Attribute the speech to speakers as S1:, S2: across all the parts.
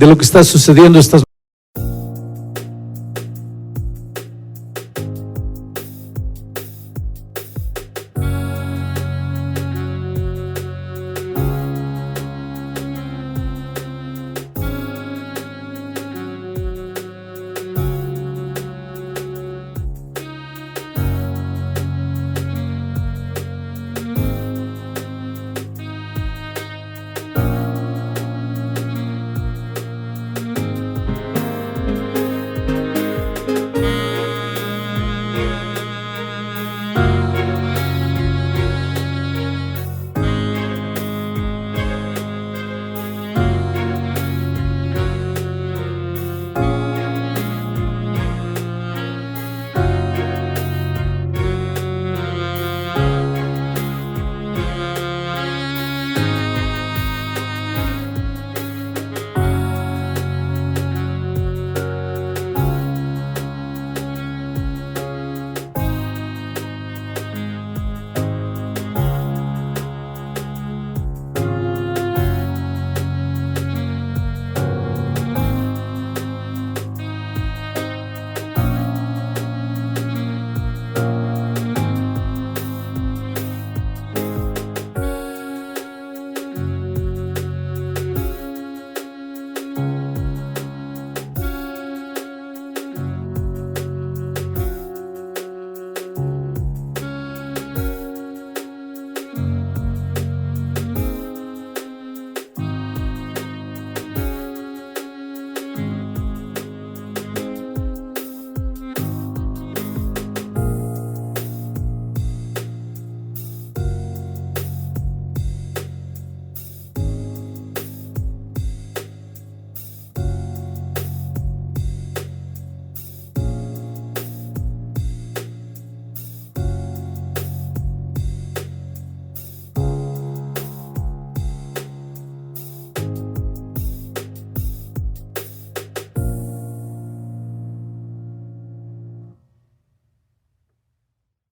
S1: de lo que está sucediendo estas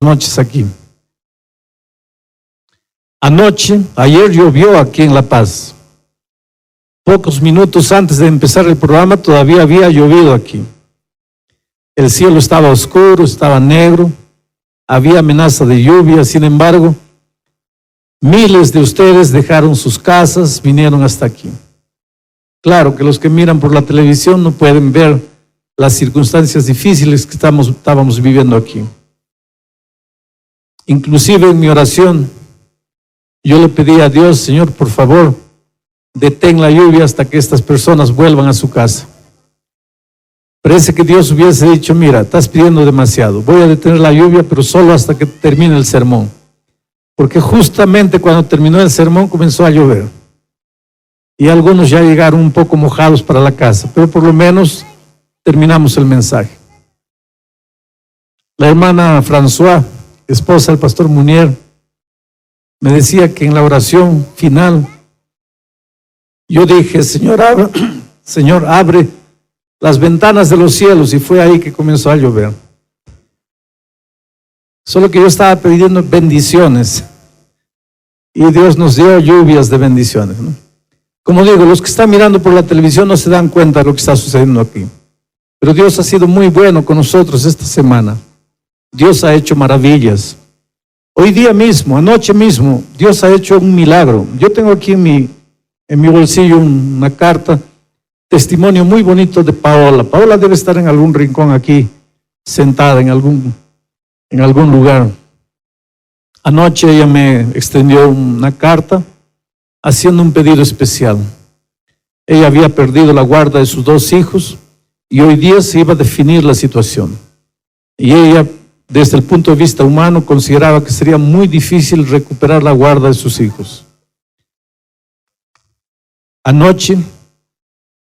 S1: noches aquí. Ayer llovió aquí en La Paz. Pocos minutos antes de empezar el programa todavía había llovido aquí. El cielo estaba oscuro, estaba negro, había amenaza de lluvia. Sin embargo, miles de ustedes dejaron sus casas, vinieron hasta aquí. Claro que los que miran por la televisión no pueden ver las circunstancias difíciles que estábamos viviendo aquí. Inclusive en mi oración, yo le pedí a Dios: Señor, por favor, detén la lluvia hasta que estas personas vuelvan a su casa. Parece que Dios hubiese dicho: mira, estás pidiendo demasiado, voy a detener la lluvia, pero solo hasta que termine el sermón. Porque justamente cuando terminó el sermón comenzó a llover. Y algunos ya llegaron un poco mojados para la casa, pero por lo menos terminamos el mensaje. La hermana François, esposa del pastor Munier, me decía que en la oración final yo dije: Señor, abre las ventanas de los cielos, y fue ahí que comenzó a llover. Solo que yo estaba pidiendo bendiciones y Dios nos dio lluvias de bendiciones, ¿no? Como digo, los que están mirando por la televisión no se dan cuenta de lo que está sucediendo aquí, pero Dios ha sido muy bueno con nosotros esta semana. Dios ha hecho maravillas. Hoy día mismo, anoche mismo, Dios ha hecho un milagro. Yo tengo aquí en mi bolsillo una carta, testimonio muy bonito de Paola. Paola debe estar en algún rincón aquí, sentada en algún lugar. Anoche ella me extendió una carta haciendo un pedido especial. Ella había perdido la guarda de sus 2 hijos y hoy día se iba a definir la situación. Y ella, desde el punto de vista humano, consideraba que sería muy difícil recuperar la guarda de sus hijos. Anoche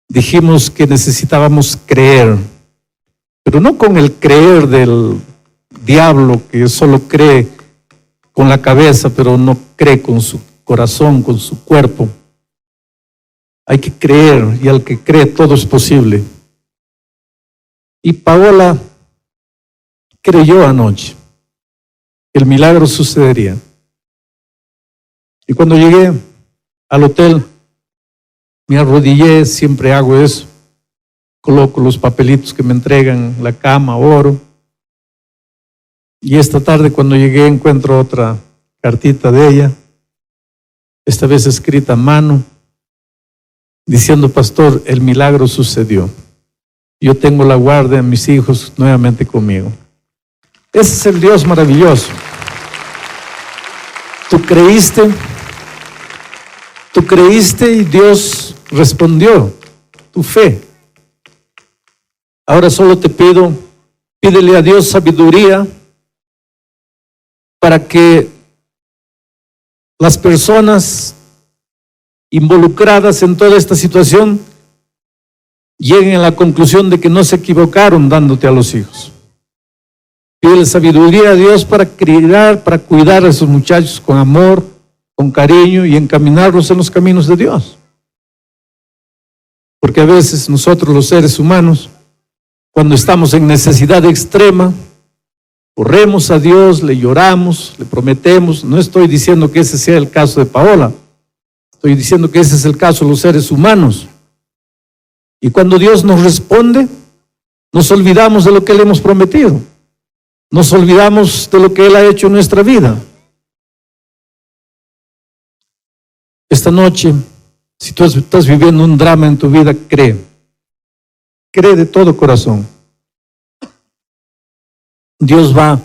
S1: dijimos que necesitábamos creer, pero no con el creer del diablo, que solo cree con la cabeza, pero no cree con su corazón, con su cuerpo. Hay que creer, y al que cree todo es posible. Y Paola creyó anoche que el milagro sucedería. Y cuando llegué al hotel, Me arrodillé, siempre hago eso. Coloco los papelitos que me entregan, la cama, oro. Y esta tarde cuando llegué encuentro otra cartita de ella, esta vez escrita a mano, diciendo: pastor, el milagro sucedió. Yo tengo la guardia de mis hijos nuevamente conmigo. Ese es el Dios maravilloso. Tú creíste y Dios respondió tu fe. Ahora solo te pido, pídele a Dios sabiduría para que las personas involucradas en toda esta situación lleguen a la conclusión de que no se equivocaron dándote a los hijos. Pídele sabiduría a Dios para criar, para cuidar a esos muchachos con amor, con cariño y encaminarlos en los caminos de Dios. Porque a veces nosotros los seres humanos, cuando estamos en necesidad extrema, corremos a Dios, le lloramos, le prometemos. No estoy diciendo que ese sea el caso de Paola, estoy diciendo que ese es el caso de los seres humanos. Y cuando Dios nos responde, nos olvidamos de lo que le hemos prometido. Nos olvidamos de lo que Él ha hecho en nuestra vida. Esta noche, si tú estás viviendo un drama en tu vida, cree de todo corazón. Dios va a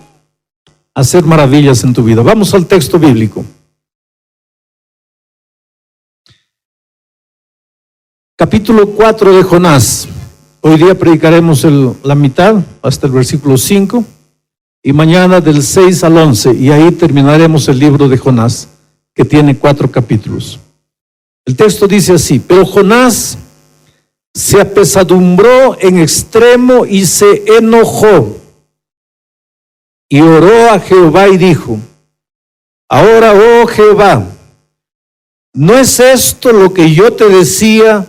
S1: hacer maravillas en tu vida. Vamos al texto bíblico. Capítulo 4 de Jonás. Hoy día predicaremos la mitad, hasta el versículo 5, y mañana del 6 al 11, y ahí terminaremos el libro de Jonás, que tiene 4 capítulos. El texto dice así: pero Jonás se apesadumbró en extremo y se enojó, y oró a Jehová y dijo: ahora, oh Jehová, ¿no es esto lo que yo te decía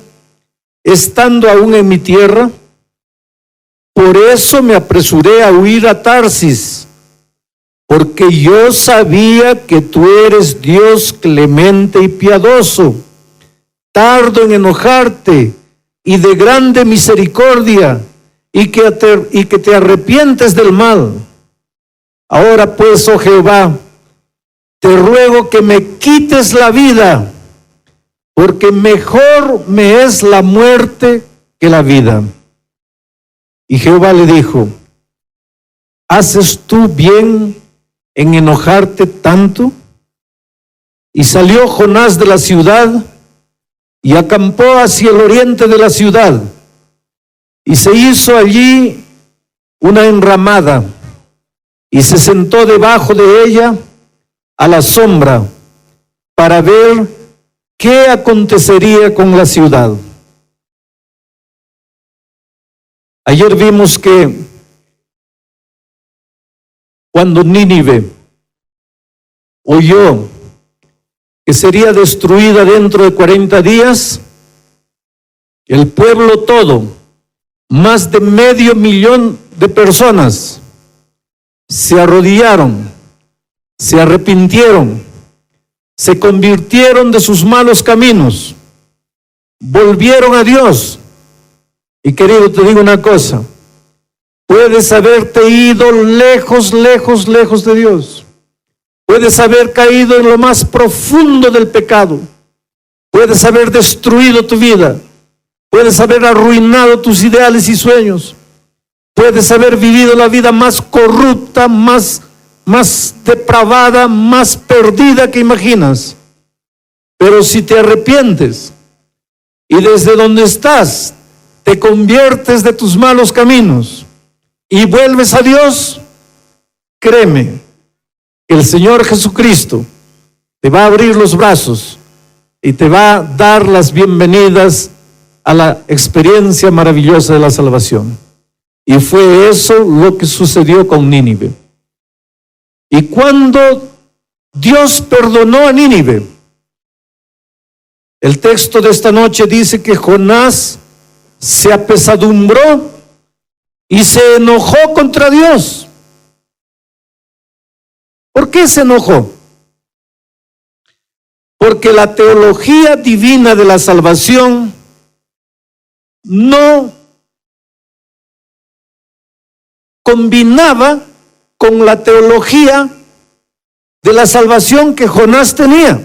S1: estando aún en mi tierra? Por eso me apresuré a huir a Tarsis, porque yo sabía que tú eres Dios clemente y piadoso, tardo en enojarte y de grande misericordia, y que te arrepientes del mal. Ahora pues, oh Jehová, te ruego que me quites la vida, porque mejor me es la muerte que la vida. Y Jehová le dijo: ¿haces tú bien en enojarte tanto? Y salió Jonás de la ciudad y acampó hacia el oriente de la ciudad, y se hizo allí una enramada, y se sentó debajo de ella a la sombra para ver qué acontecería con la ciudad. Ayer vimos que cuando Nínive oyó que sería destruida dentro de 40 días, el pueblo todo, más de 500,000 de personas, se arrodillaron, se arrepintieron, se convirtieron de sus malos caminos, volvieron a Dios. Y querido, te digo una cosa: puedes haberte ido lejos, lejos, lejos de Dios. Puedes haber caído en lo más profundo del pecado. Puedes haber destruido tu vida. Puedes haber arruinado tus ideales y sueños. Puedes haber vivido la vida más corrupta, más depravada, más perdida que imaginas. Pero si te arrepientes y desde donde estás te conviertes de tus malos caminos y vuelves a Dios, créeme que el Señor Jesucristo te va a abrir los brazos y te va a dar las bienvenidas a la experiencia maravillosa de la salvación. Y fue eso lo que sucedió con Nínive. Y cuando Dios perdonó a Nínive, el texto de esta noche dice que Jonás se apesadumbró y se enojó contra Dios. ¿Por qué se enojó? Porque la teología divina de la salvación no combinaba con la teología de la salvación que Jonás tenía.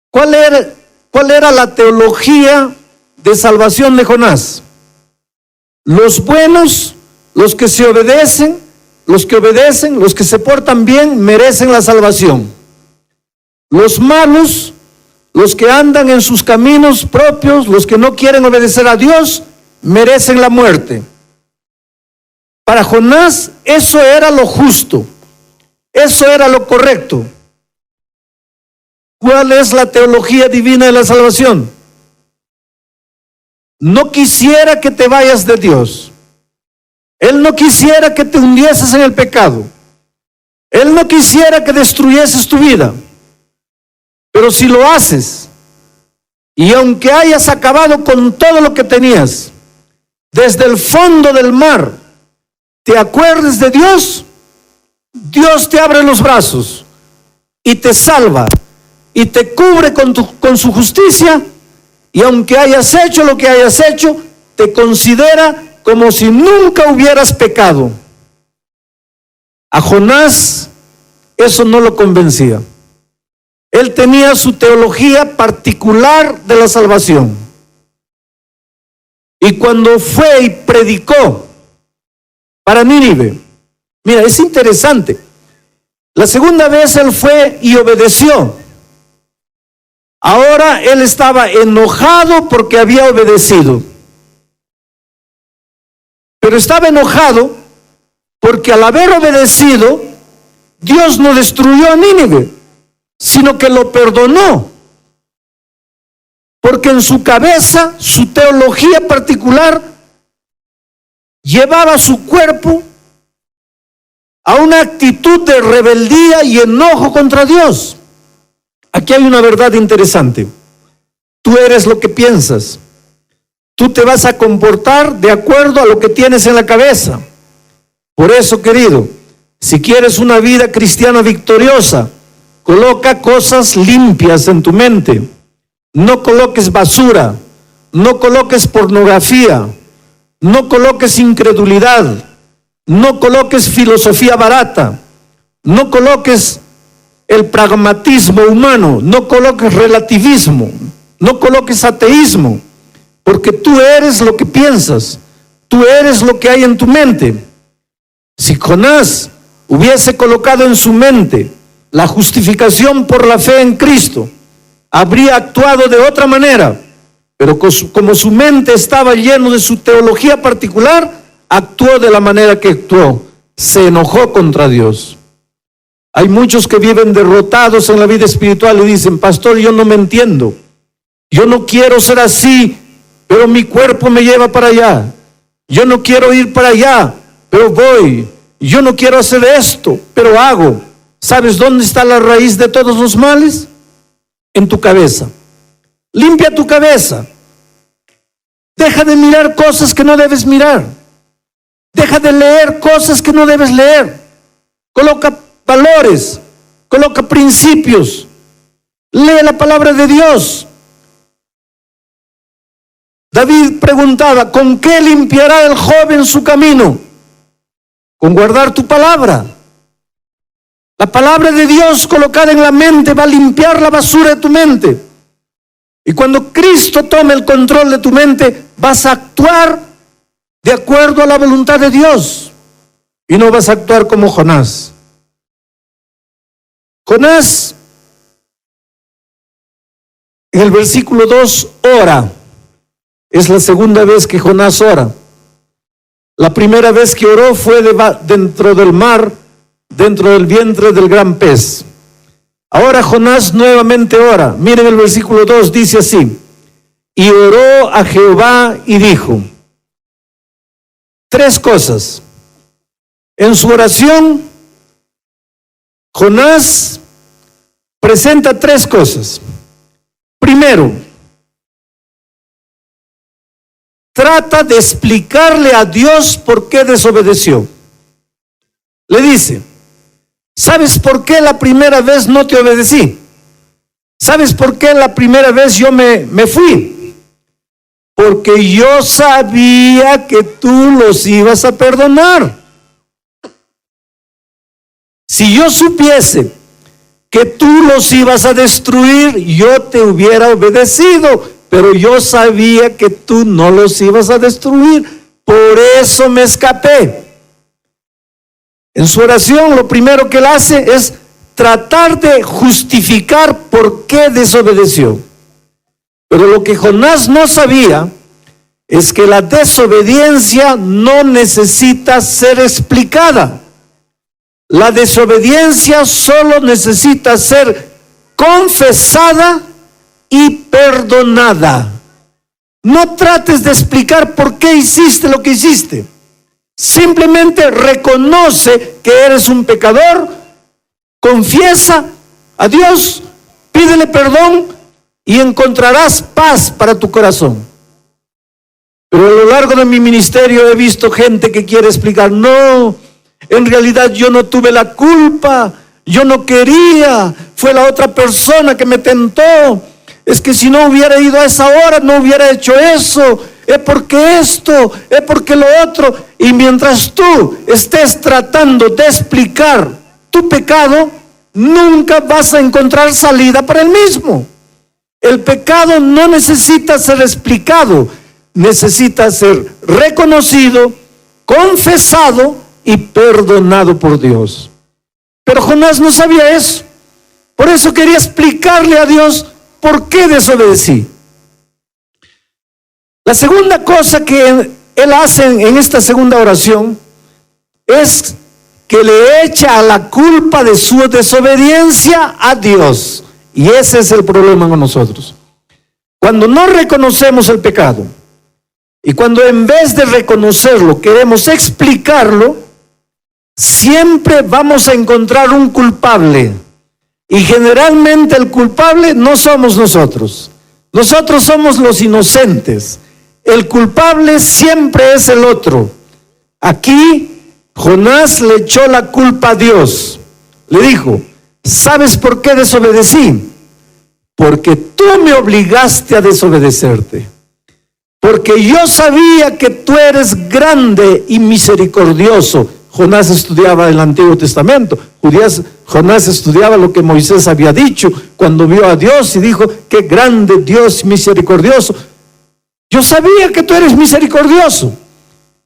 S1: ¿Cuál era la teología de salvación de Jonás? Los buenos, los que se obedecen, los que se portan bien, merecen la salvación. Los malos, los que andan en sus caminos propios, los que no quieren obedecer a Dios, merecen la muerte. Para Jonás eso era lo justo, eso era lo correcto. ¿Cuál es la teología divina de la salvación? No quisiera que te vayas de Dios. Él no quisiera que te hundieses en el pecado. Él no quisiera que destruyeses tu vida. Pero si lo haces, y aunque hayas acabado con todo lo que tenías, desde el fondo del mar, te acuerdes de Dios, Dios te abre los brazos y te salva y te cubre con su justicia, y aunque hayas hecho lo que hayas hecho, te considera como si nunca hubieras pecado. A Jonás eso no lo convencía. Él tenía su teología particular de la salvación. Y cuando fue y predicó para Nínive, mira, es interesante. La segunda vez él fue y obedeció. Ahora él estaba enojado porque había obedecido. Pero estaba enojado porque al haber obedecido, Dios no destruyó a Nínive, sino que lo perdonó. Porque en su cabeza, su teología particular, llevaba su cuerpo a una actitud de rebeldía y enojo contra Dios. Aquí hay una verdad interesante. Tú eres lo que piensas. Tú te vas a comportar de acuerdo a lo que tienes en la cabeza. Por eso, querido, si quieres una vida cristiana victoriosa, coloca cosas limpias en tu mente. No coloques basura, no coloques pornografía, no coloques incredulidad, no coloques filosofía barata, no coloques el pragmatismo humano, no coloques relativismo, no coloques ateísmo, porque tú eres lo que piensas, tú eres lo que hay en tu mente. Si Jonás hubiese colocado en su mente la justificación por la fe en Cristo, habría actuado de otra manera, pero como su mente estaba lleno de su teología particular, actuó de la manera que actuó, se enojó contra Dios. Hay muchos que viven derrotados en la vida espiritual y dicen: pastor, yo no me entiendo, yo no quiero ser así, pero mi cuerpo me lleva para allá, yo no quiero ir para allá, pero voy, yo no quiero hacer esto, pero hago. ¿Sabes dónde está la raíz de todos los males? En tu cabeza. Limpia tu cabeza. Deja de mirar cosas que no debes mirar. Deja de leer cosas que no debes leer. Coloca valores, coloca principios. Lee la palabra de Dios. David preguntaba: ¿con qué limpiará el joven su camino? Con guardar tu palabra. La palabra de Dios colocada en la mente va a limpiar la basura de tu mente. Y cuando Cristo tome el control de tu mente, vas a actuar de acuerdo a la voluntad de Dios. Y no vas a actuar como Jonás. Jonás, en el versículo 2, ora. Es la segunda vez que Jonás ora. La primera vez que oró fue dentro del mar, dentro del vientre del gran pez. Ahora Jonás nuevamente ora. Miren el versículo 2, dice así: y oró a Jehová y dijo. Tres cosas. En su oración, Jonás presenta tres cosas. Primero, trata de explicarle a Dios por qué desobedeció. Le dice: ¿sabes por qué la primera vez no te obedecí? ¿Sabes por qué la primera vez yo me fui? Porque yo sabía que tú los ibas a perdonar. Si yo supiese que tú los ibas a destruir, yo te hubiera obedecido, pero yo sabía que tú no los ibas a destruir, por eso me escapé. En su oración, lo primero que él hace es tratar de justificar por qué desobedeció. Pero lo que Jonás no sabía es que la desobediencia no necesita ser explicada. La desobediencia solo necesita ser confesada y perdonada. No trates de explicar por qué hiciste lo que hiciste. Simplemente reconoce que eres un pecador, confiesa a Dios, pídele perdón y encontrarás paz para tu corazón. Pero a lo largo de mi ministerio he visto gente que quiere explicar, no, en realidad yo no tuve la culpa, yo no quería, fue la otra persona que me tentó. Es que si no hubiera ido a esa hora, no hubiera hecho eso, es porque esto, es porque lo otro. Y mientras tú estés tratando de explicar tu pecado, nunca vas a encontrar salida para el mismo. El pecado no necesita ser explicado, necesita ser reconocido, confesado y perdonado por Dios. Pero Jonás no sabía eso. Por eso quería explicarle a Dios por qué desobedecí. La segunda cosa que él hace en esta segunda oración es que le echa la culpa de su desobediencia a Dios. Y ese es el problema con nosotros. Cuando no reconocemos el pecado y cuando en vez de reconocerlo queremos explicarlo, siempre vamos a encontrar un culpable. Y generalmente el culpable no somos nosotros. Nosotros somos los inocentes. El culpable siempre es el otro. Aquí Jonás le echó la culpa a Dios. Le dijo, ¿sabes por qué desobedecí? Porque tú me obligaste a desobedecerte. Porque yo sabía que tú eres grande y misericordioso. Jonás estudiaba el Antiguo Testamento. Jonás estudiaba lo que Moisés había dicho cuando vio a Dios y dijo, qué grande Dios misericordioso. Yo sabía que tú eres misericordioso.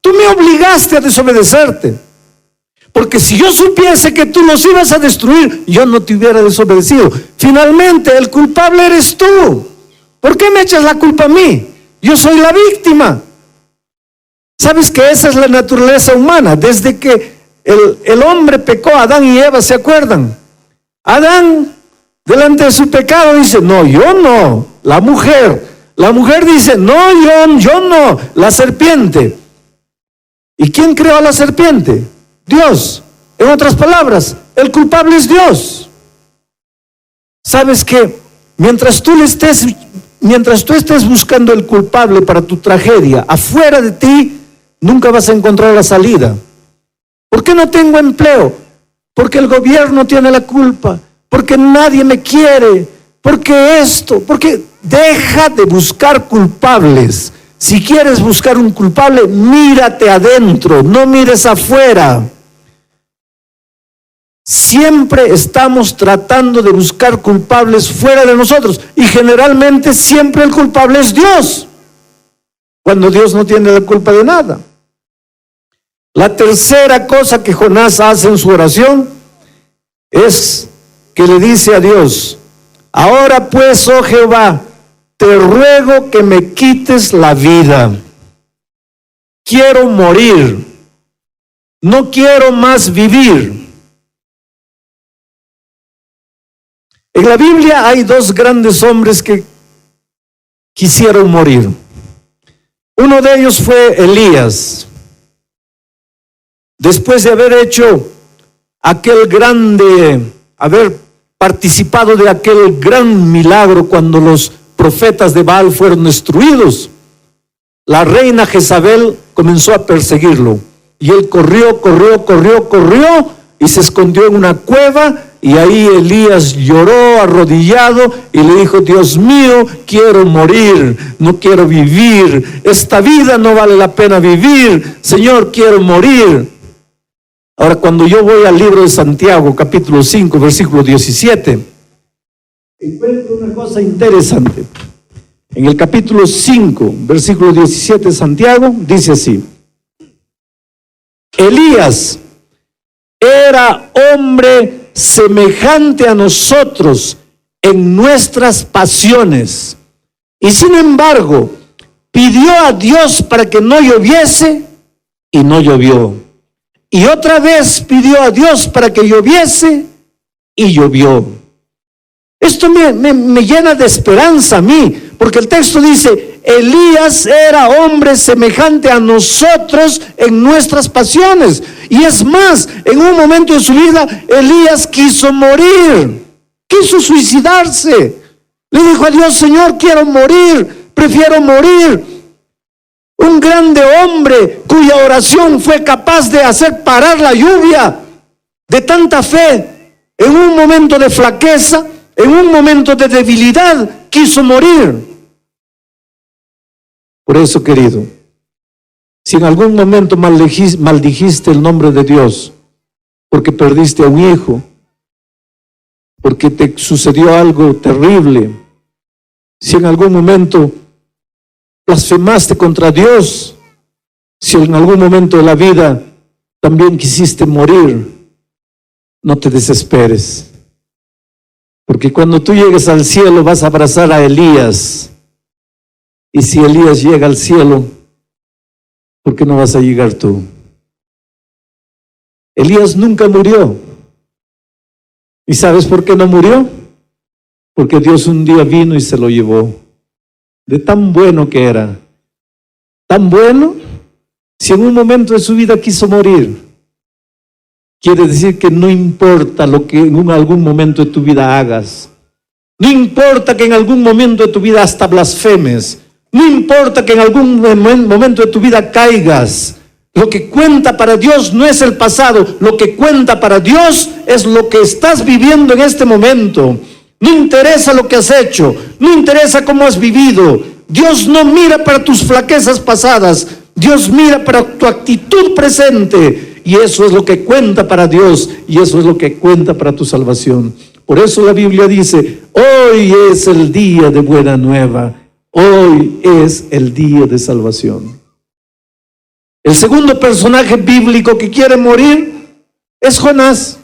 S1: Tú me obligaste a desobedecerte. Porque si yo supiese que tú los ibas a destruir, yo no te hubiera desobedecido. Finalmente, el culpable eres tú. ¿Por qué me echas la culpa a mí? Yo soy la víctima. ¿Sabes que esa es la naturaleza humana? Desde que el hombre pecó, Adán y Eva, ¿se acuerdan? Adán, delante de su pecado, dice, no, yo no. La mujer dice, no, yo no. La serpiente. ¿Y quién creó a la serpiente? Dios. En otras palabras, el culpable es Dios. ¿Sabes qué? Mientras tú estés buscando el culpable para tu tragedia, afuera de ti, nunca vas a encontrar la salida. ¿Por qué no tengo empleo? Porque el gobierno tiene la culpa. Porque nadie me quiere. Porque esto. Porque deja de buscar culpables. Si quieres buscar un culpable, mírate adentro, no mires afuera. Siempre estamos tratando de buscar culpables fuera de nosotros. Y generalmente siempre el culpable es Dios. Cuando Dios no tiene la culpa de nada. La tercera cosa que Jonás hace en su oración es que le dice a Dios, ahora pues, oh Jehová, te ruego que me quites la vida. Quiero morir. No quiero más vivir. En la Biblia hay dos grandes hombres que quisieron morir. Uno de ellos fue Elías. Después de haber hecho haber participado de aquel gran milagro cuando los profetas de Baal fueron destruidos, la reina Jezabel comenzó a perseguirlo. Y él corrió y se escondió en una cueva y ahí Elías lloró arrodillado y le dijo: Dios mío, quiero morir, no quiero vivir, esta vida no vale la pena vivir, Señor, quiero morir. Ahora, cuando yo voy al libro de Santiago, capítulo 5, versículo 17, encuentro una cosa interesante. En el capítulo 5, versículo 17 de Santiago, dice así: Elías era hombre semejante a nosotros en nuestras pasiones, y sin embargo pidió a Dios para que no lloviese, y no llovió. Y otra vez pidió a Dios para que lloviese, y llovió. Esto me llena de esperanza a mí, porque el texto dice: Elías era hombre semejante a nosotros en nuestras pasiones. Y es más, en un momento de su vida, Elías quiso morir, quiso suicidarse. Le dijo a Dios: Señor, quiero morir, prefiero morir. Un grande hombre cuya oración fue capaz de hacer parar la lluvia, de tanta fe, en un momento de flaqueza, en un momento de debilidad, quiso morir. Por eso, querido, si en algún momento maldijiste el nombre de Dios, porque perdiste a un hijo, porque te sucedió algo terrible, si en algún momento blasfemaste contra Dios, si en algún momento de la vida también quisiste morir, no te desesperes. Porque cuando tú llegues al cielo vas a abrazar a Elías. Y si Elías llega al cielo, ¿por qué no vas a llegar tú? Elías nunca murió. ¿Y sabes por qué no murió? Porque Dios un día vino y se lo llevó. De tan bueno que era. Tan bueno, si en un momento de su vida quiso morir, quiere decir que no importa lo que en algún momento de tu vida hagas. No importa que en algún momento de tu vida hasta blasfemes. No importa que en algún momento de tu vida caigas. Lo que cuenta para Dios no es el pasado. Lo que cuenta para Dios es lo que estás viviendo en este momento. No interesa lo que has hecho. No interesa cómo has vivido. Dios no mira para tus flaquezas pasadas. Dios mira para tu actitud presente. Y eso es lo que cuenta para Dios. Y eso es lo que cuenta para tu salvación. Por eso la Biblia dice: hoy es el día de buena nueva. Hoy es el día de salvación. El segundo personaje bíblico que quiere morir es Jonás.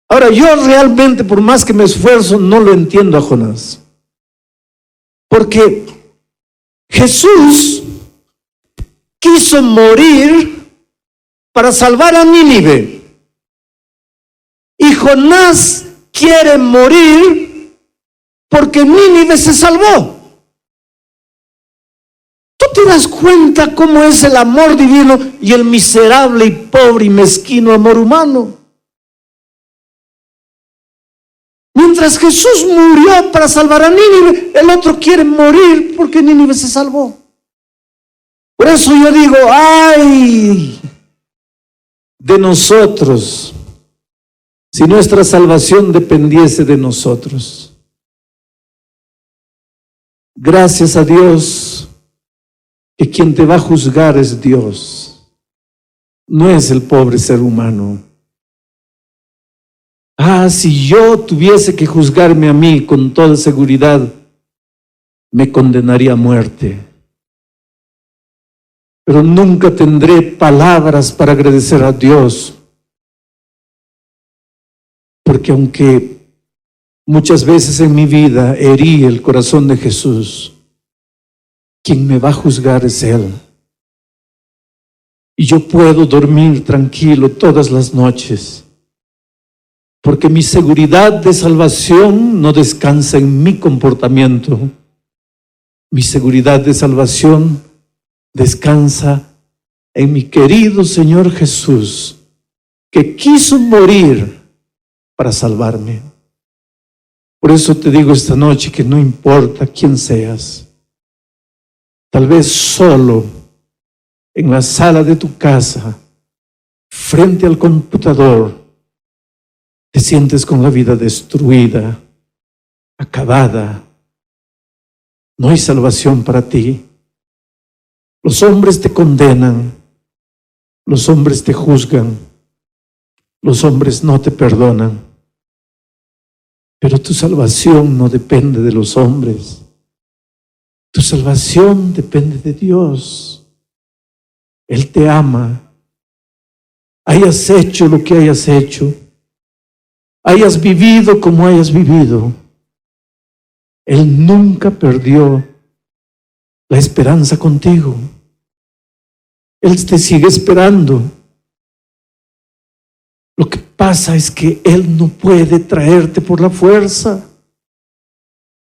S1: Ahora, yo realmente, por más que me esfuerzo, no lo entiendo a Jonás. Porque Jesús quiso morir para salvar a Nínive. Y Jonás quiere morir porque Nínive se salvó. ¿Tú te das cuenta cómo es el amor divino y el miserable y pobre y mezquino amor humano? Mientras Jesús murió para salvar a Nínive, el otro quiere morir porque Nínive se salvó. Por eso yo digo: ¡ay de nosotros si nuestra salvación dependiese de nosotros! Gracias a Dios que quien te va a juzgar es Dios, no es el pobre ser humano. Si yo tuviese que juzgarme a mí, con toda seguridad me condenaría a muerte. Pero nunca tendré palabras para agradecer a Dios, porque aunque muchas veces en mi vida herí el corazón de Jesús, quien me va a juzgar es Él. Y yo puedo dormir tranquilo todas las noches, porque mi seguridad de salvación no descansa en mi comportamiento. Mi seguridad de salvación descansa en mi querido Señor Jesús, que quiso morir para salvarme. Por eso te digo esta noche que no importa quién seas, tal vez solo en la sala de tu casa, frente al computador, te sientes con la vida destruida, acabada. No hay salvación para ti. Los hombres te condenan, los hombres te juzgan, los hombres no te perdonan. Pero tu salvación no depende de los hombres. Tu salvación depende de Dios. Él te ama. Hayas hecho lo que hayas hecho, hayas vivido como hayas vivido, Él nunca perdió la esperanza contigo. Él te sigue esperando. Lo que pasa es que Él no puede traerte por la fuerza.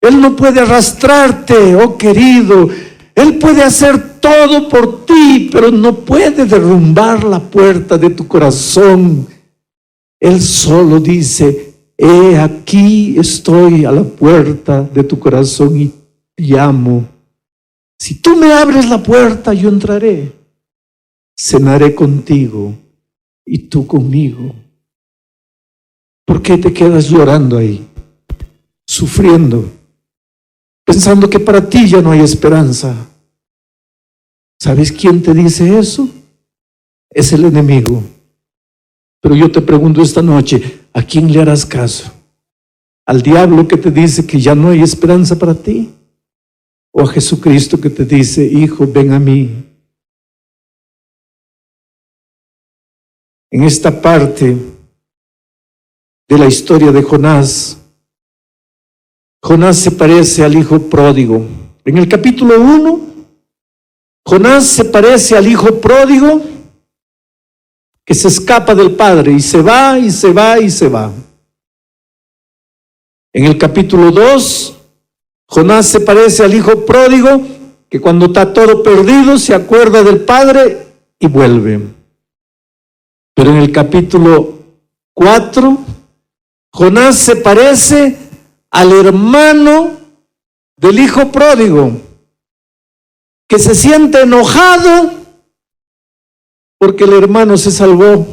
S1: Él no puede arrastrarte, oh querido. Él puede hacer todo por ti, pero no puede derrumbar la puerta de tu corazón. Él solo dice: he aquí estoy a la puerta de tu corazón y te llamo. Si tú me abres la puerta, yo entraré. Cenaré contigo y tú conmigo. ¿Por qué te quedas llorando ahí, sufriendo, pensando que para ti ya no hay esperanza? ¿Sabes quién te dice eso? Es el enemigo. Pero yo te pregunto esta noche, ¿a quién le harás caso? ¿Al diablo que te dice que ya no hay esperanza para ti? ¿O a Jesucristo que te dice: hijo, ven a mí? En esta parte de la historia de Jonás, Jonás se parece al hijo pródigo. En el capítulo 1, Jonás se parece al hijo pródigo que se escapa del padre y se va y se va y se va. En el capítulo 2, Jonás se parece al hijo pródigo que cuando está todo perdido se acuerda del padre y vuelve. Pero en el capítulo 4, Jonás se parece al hermano del hijo pródigo, que se siente enojado porque el hermano se salvó.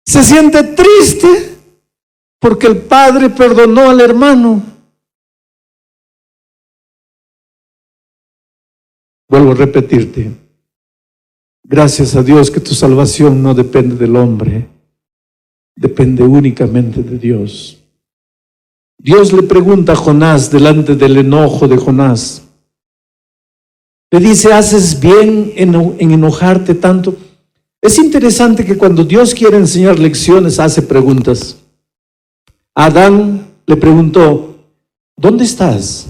S1: Se siente triste porque el padre perdonó al hermano. Vuelvo a repetirte. Gracias a Dios que tu salvación no depende del hombre, depende únicamente de Dios. Dios le pregunta a Jonás delante del enojo de Jonás. Le dice: ¿haces bien en enojarte tanto? Es interesante que cuando Dios quiere enseñar lecciones, hace preguntas. A Adán le preguntó: ¿dónde estás?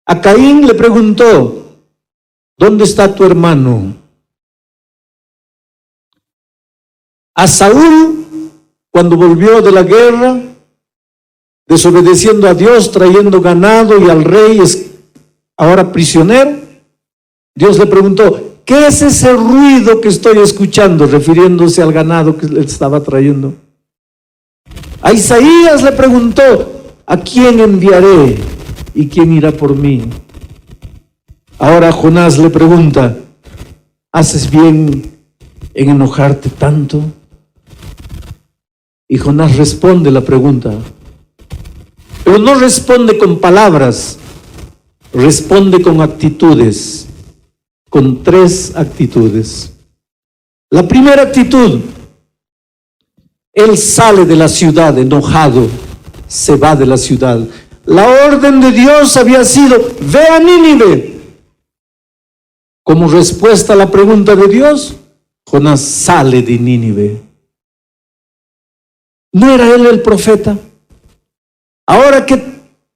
S1: A Caín le preguntó: ¿dónde está tu hermano? A Saúl, cuando volvió de la guerra, desobedeciendo a Dios, trayendo ganado y al rey ahora prisionero, Dios le preguntó: ¿qué es ese ruido que estoy escuchando? Refiriéndose al ganado que le estaba trayendo. A Isaías le preguntó: ¿a quién enviaré y quién irá por mí? Ahora Jonás le pregunta: ¿haces bien en enojarte tanto? Y Jonás responde la pregunta, pero no responde con palabras, responde con actitudes, con 3 actitudes. La primera actitud: él sale de la ciudad enojado, se va de la ciudad. La orden de Dios había sido: ve a Nínive. Como respuesta a la pregunta de Dios, Jonás sale de Nínive. ¿No era él el profeta? Ahora que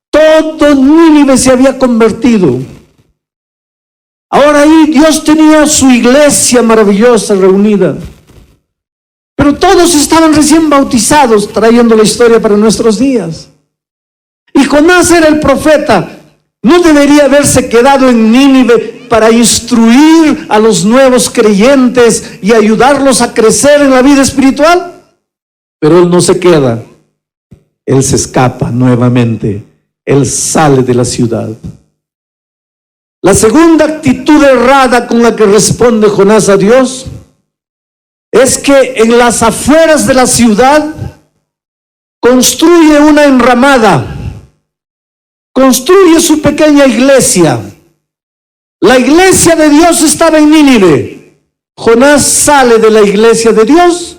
S1: todo Nínive se había convertido, ahora ahí Dios tenía su iglesia maravillosa reunida, pero todos estaban recién bautizados, trayendo la historia para nuestros días. Y Jonás era el profeta. ¿No debería haberse quedado en Nínive para instruir a los nuevos creyentes y ayudarlos a crecer en la vida espiritual? Pero él no se queda. Él se escapa nuevamente. Él sale de la ciudad. La segunda actitud errada con la que responde Jonás a Dios es que en las afueras de la ciudad
S2: construye una enramada, construye su pequeña iglesia. La iglesia de Dios estaba en Nínive. Jonás sale de la iglesia de Dios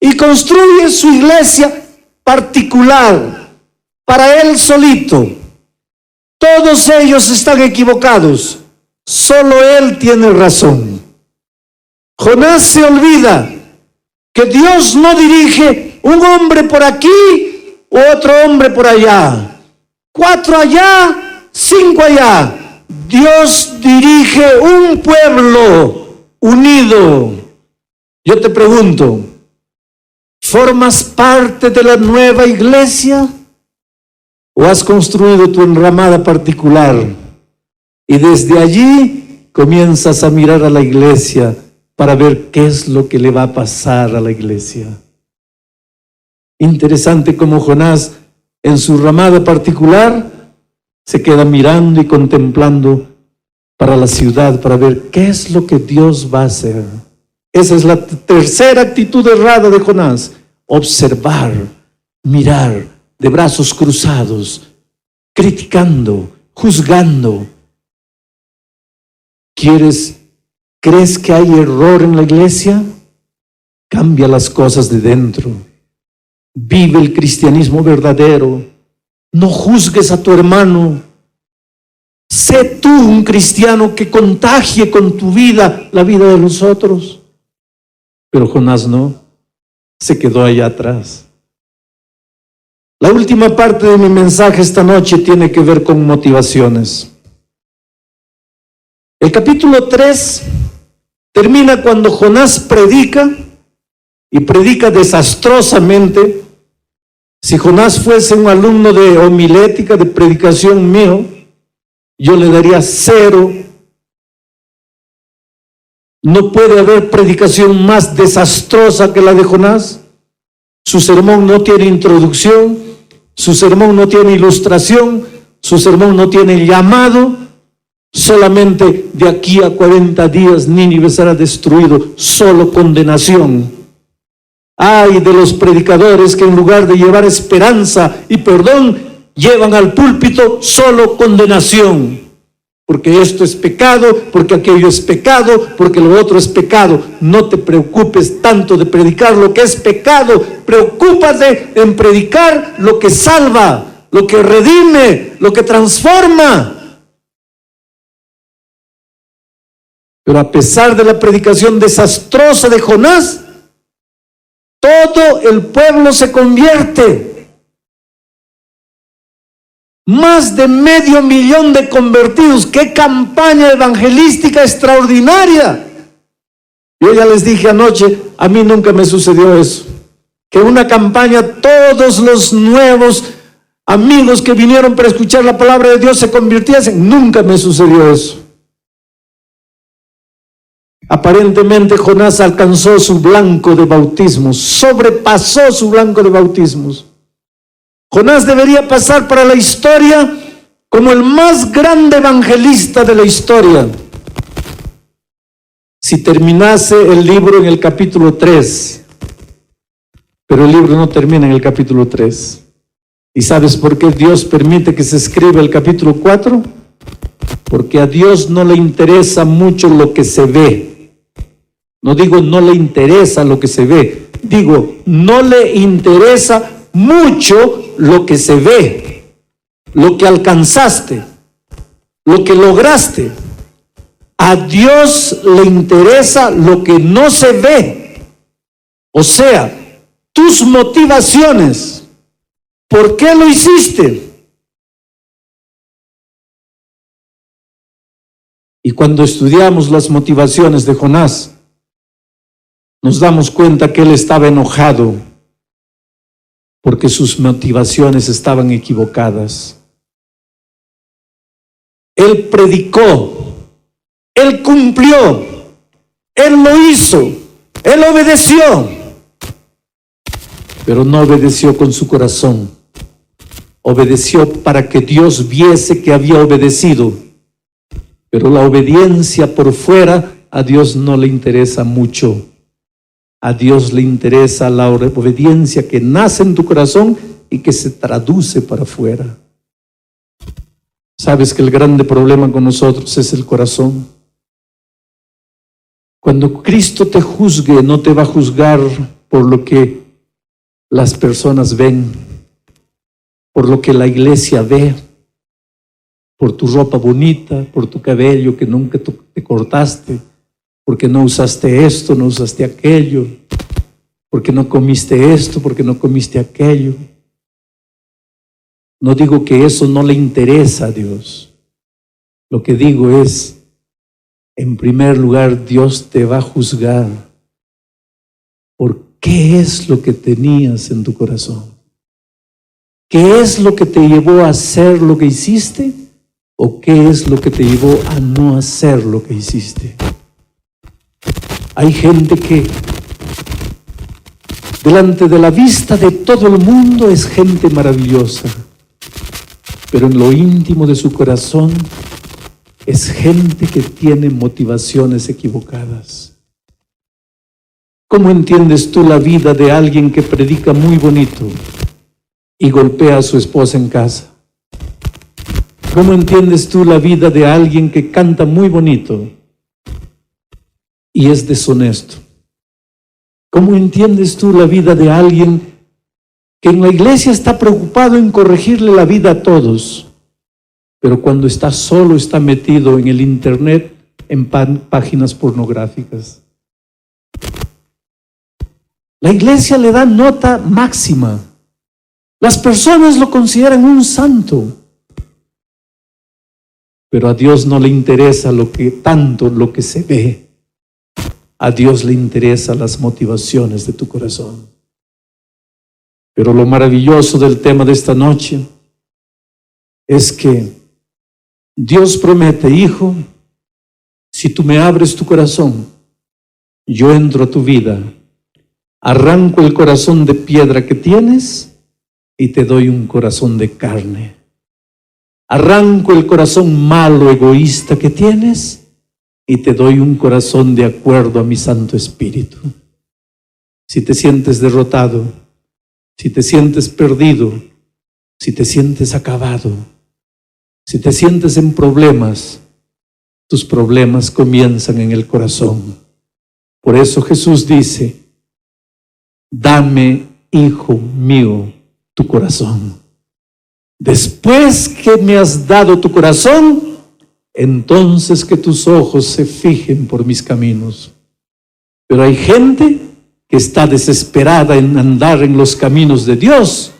S2: y construye su iglesia particular, para él solito. Todos ellos están equivocados, solo él tiene razón. Jonás se olvida que Dios no dirige un hombre por aquí u otro hombre por allá, 4 allá, 5 allá. Dios dirige un pueblo unido. Yo te pregunto, ¿formas parte de la nueva iglesia o has construido tu enramada particular y desde allí comienzas a mirar a la iglesia para ver qué es lo que le va a pasar a la iglesia? Interesante cómo Jonás en su ramada particular se queda mirando y contemplando para la ciudad, para ver qué es lo que Dios va a hacer. Esa es la tercera actitud errada de Jonás: observar, mirar de brazos cruzados, criticando, juzgando. ¿Crees que hay error en la iglesia? Cambia las cosas de dentro. Vive el cristianismo verdadero. No juzgues a tu hermano. Sé tú un cristiano que contagie con tu vida la vida de los otros. Pero Jonás no, se quedó allá atrás. La última parte de mi mensaje esta noche tiene que ver con motivaciones. El capítulo 3 termina cuando Jonás predica, y predica desastrosamente. Si Jonás fuese un alumno de homilética, de predicación mío, yo le daría 0. No puede haber predicación más desastrosa que la de Jonás. Su sermón no tiene introducción, su sermón no tiene ilustración, su sermón no tiene llamado. Solamente de aquí a 40 días Nínive será destruido, solo condenación. Ay de los predicadores que en lugar de llevar esperanza y perdón, llevan al púlpito solo condenación. Porque esto es pecado, porque aquello es pecado, porque lo otro es pecado. No te preocupes tanto de predicar lo que es pecado. Preocúpate en predicar lo que salva, lo que redime, lo que transforma. Pero a pesar de la predicación desastrosa de Jonás, todo el pueblo se convierte. Más de 500,000 de convertidos. ¡Qué campaña evangelística extraordinaria! Yo ya les dije anoche, a mí nunca me sucedió eso. Que una campaña, todos los nuevos amigos que vinieron para escuchar la palabra de Dios se convirtiesen. Nunca me sucedió eso. Aparentemente Jonás alcanzó su blanco de bautismos, sobrepasó su blanco de bautismos. Jonás debería pasar para la historia como el más grande evangelista de la historia. Si terminase el libro en el capítulo 3, pero el libro no termina en el capítulo 3. ¿Y sabes por qué Dios permite que se escriba el capítulo 4? Porque a Dios no le interesa mucho lo que se ve. No digo no le interesa lo que se ve, digo no le interesa mucho lo que se ve, lo que alcanzaste, lo que lograste. A Dios le interesa lo que no se ve. O sea, tus motivaciones. ¿Por qué lo hiciste? Y cuando estudiamos las motivaciones de Jonás, nos damos cuenta que él estaba enojado porque sus motivaciones estaban equivocadas. Él predicó, él cumplió, él lo hizo, él obedeció, pero no obedeció con su corazón. Obedeció para que Dios viese que había obedecido, pero la obediencia por fuera a Dios no le interesa mucho. A Dios le interesa la obediencia que nace en tu corazón
S1: y que se traduce para afuera. Sabes que el grande problema con nosotros es el corazón. Cuando Cristo te juzgue, no te va a juzgar por lo que las personas ven, por lo que la iglesia ve, por tu ropa bonita, por tu cabello que nunca te cortaste, porque no usaste esto, no usaste aquello, porque no comiste esto, porque no comiste aquello. No digo que eso no le interesa a Dios. Lo que digo es, en primer lugar, Dios te va a juzgar por qué es lo que tenías en tu corazón. ¿Qué es lo que te llevó a hacer lo que hiciste? ¿O qué es lo que te llevó a no hacer lo que hiciste? Hay gente que delante de la vista de todo el mundo es gente maravillosa, pero en lo íntimo de su corazón es gente que tiene motivaciones equivocadas. ¿Cómo entiendes tú la vida de alguien que predica muy bonito y golpea a su esposa en casa? ¿Cómo entiendes tú la vida de alguien que canta muy bonito y es deshonesto? ¿Cómo entiendes tú la vida de alguien que en la iglesia está preocupado en corregirle la vida a todos, pero cuando está solo está metido en el internet en páginas pornográficas? La iglesia le da nota máxima. Las personas lo consideran un santo. Pero a Dios no le interesa tanto lo que se ve. A Dios le interesan las motivaciones de tu corazón. Pero lo maravilloso del tema de esta noche es que Dios promete: hijo, si tú me abres tu corazón, yo entro a tu vida, arranco el corazón de piedra que tienes y te doy un corazón de carne. Arranco el corazón malo, egoísta que tienes y te doy un corazón de acuerdo a mi Santo Espíritu. Si te sientes derrotado, si te sientes perdido, si te sientes acabado, si te sientes en problemas, tus problemas comienzan en el corazón. Por eso Jesús dice: dame, hijo mío, tu corazón. Después que me has dado tu corazón, entonces que tus ojos se fijen por mis caminos. Pero hay gente que está desesperada en andar en los caminos de Dios,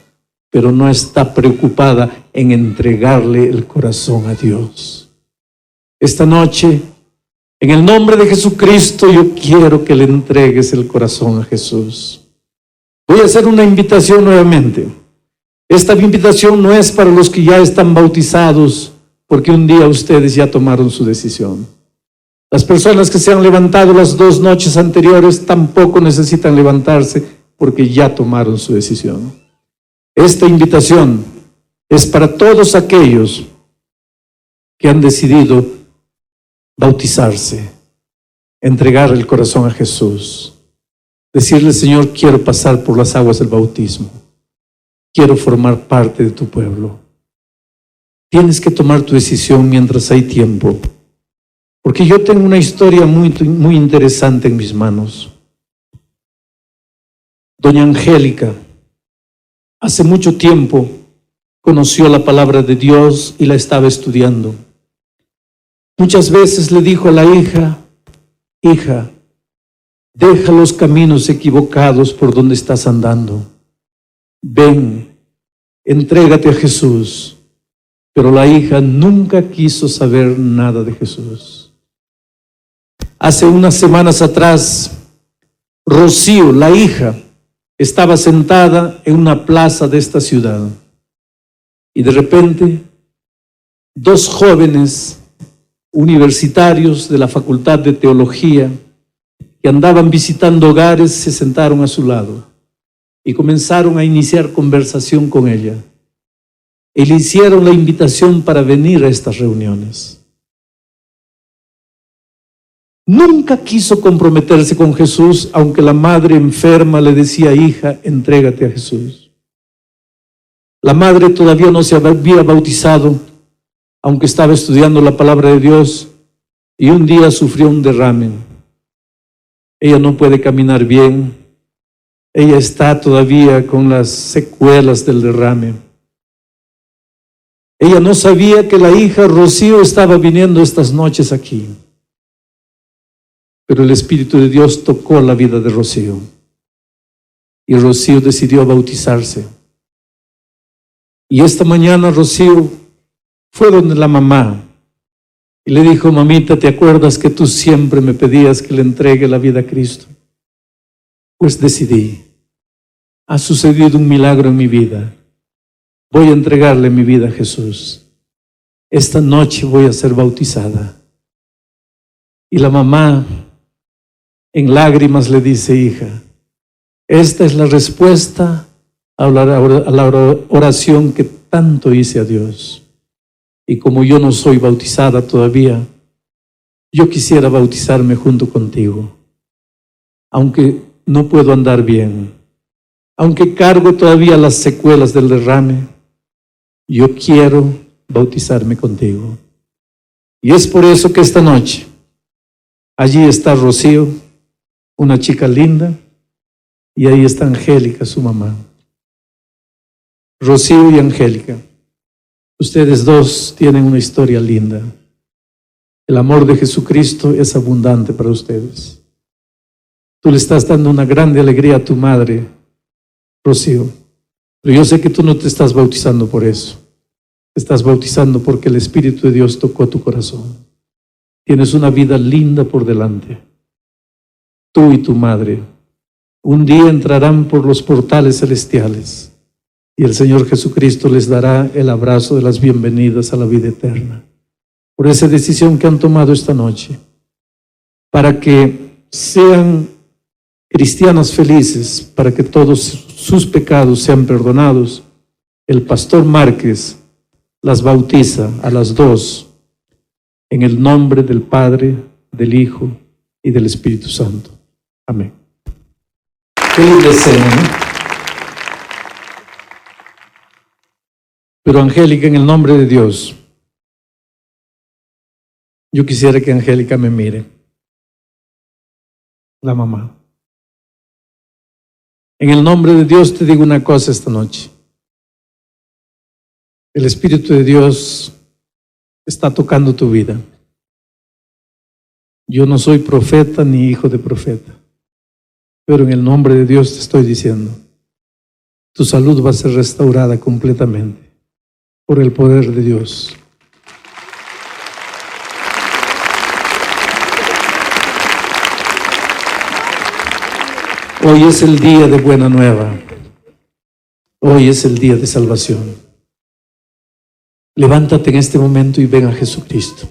S1: pero no está preocupada en entregarle el corazón a Dios. Esta noche, en el nombre de Jesucristo, yo quiero que le entregues el corazón a Jesús. Voy a hacer una invitación nuevamente. Esta invitación no es para los que ya están bautizados, porque un día ustedes ya tomaron su decisión. Las personas que se han levantado las 2 noches anteriores tampoco necesitan levantarse, porque ya tomaron su decisión. Esta invitación es para todos aquellos que han decidido bautizarse, entregar el corazón a Jesús, decirle: Señor, quiero pasar por las aguas del bautismo. Quiero formar parte de tu pueblo. Tienes que tomar tu decisión mientras hay tiempo, porque yo tengo una historia muy interesante en mis manos. Doña Angélica, hace mucho tiempo, conoció la palabra de Dios y la estaba estudiando. Muchas veces le dijo a la hija: hija, deja los caminos equivocados por donde estás andando. Ven, entrégate a Jesús. Pero la hija nunca quiso saber nada de Jesús. Hace unas semanas atrás, Rocío, la hija, estaba sentada en una plaza de esta ciudad. Y de repente, 2 jóvenes universitarios de la Facultad de Teología que andaban visitando hogares se sentaron a su lado y comenzaron a iniciar conversación con ella. Y le hicieron la invitación para venir a estas reuniones. Nunca quiso comprometerse con Jesús, aunque la madre enferma le decía: hija, entrégate a Jesús. La madre todavía no se había bautizado, aunque estaba estudiando la palabra de Dios, y un día sufrió un derrame. Ella no puede caminar bien. Ella está todavía con las secuelas del derrame. Ella no sabía que la hija Rocío estaba viniendo estas noches aquí. Pero el Espíritu de Dios tocó la vida de Rocío. Y Rocío decidió bautizarse. Y esta mañana Rocío fue donde la mamá y le dijo: mamita, ¿te acuerdas que tú siempre me pedías que le entregue la vida a Cristo? Pues decidí. Ha sucedido un milagro en mi vida. Voy a entregarle mi vida a Jesús. Esta noche voy a ser bautizada. Y la mamá, en lágrimas, le dice: hija, esta es la respuesta a la oración que tanto hice a Dios. Y como yo no soy bautizada todavía, yo quisiera bautizarme junto contigo. Aunque no puedo andar bien, aunque cargo todavía las secuelas del derrame, yo quiero bautizarme contigo. Y es por eso que esta noche, allí está Rocío, una chica linda, y ahí está Angélica, su mamá. Rocío y Angélica, ustedes dos tienen una historia linda. El amor de Jesucristo es abundante para ustedes. Tú le estás dando una grande alegría a tu madre, Rocío, pero yo sé que tú no te estás bautizando por eso. Te estás bautizando porque el Espíritu de Dios tocó tu corazón. Tienes una vida linda por delante. Tú y tu madre un día entrarán por los portales celestiales y el Señor Jesucristo les dará el abrazo de las bienvenidas a la vida eterna. Por esa decisión que han tomado esta noche, para que sean cristianas felices, para que todos sus pecados sean perdonados, el pastor Márquez las bautiza a las dos en el nombre del Padre, del Hijo y del Espíritu Santo. Amén. Qué linda escena, ¿no? Pero Angélica, en el nombre de Dios, yo quisiera que Angélica me mire, la mamá. En el nombre de Dios te digo una cosa esta noche. El Espíritu de Dios está tocando tu vida. Yo no soy profeta ni hijo de profeta, pero en el nombre de Dios te estoy diciendo, tu salud va a ser restaurada completamente por el poder de Dios. Hoy es el día de buena nueva. Hoy es el día de salvación. Levántate en este momento y ven a Jesucristo.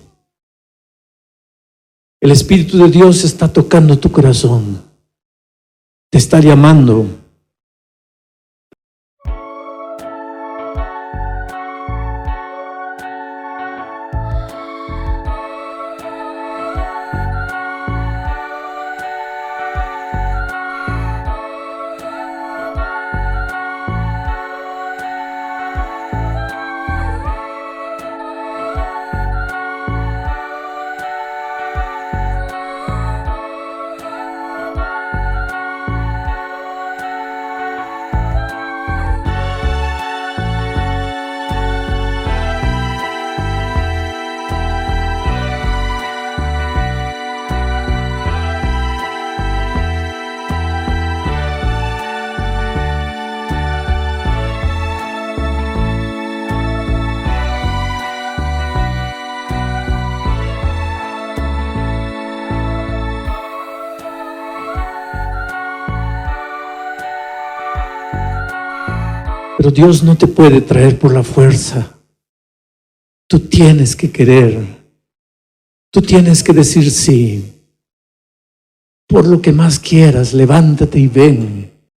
S1: El Espíritu de Dios está tocando tu corazón. Te está llamando. Pero Dios no te puede traer por la fuerza. Tú tienes que querer. Tú tienes que decir sí. Por lo que más quieras, levántate y ven.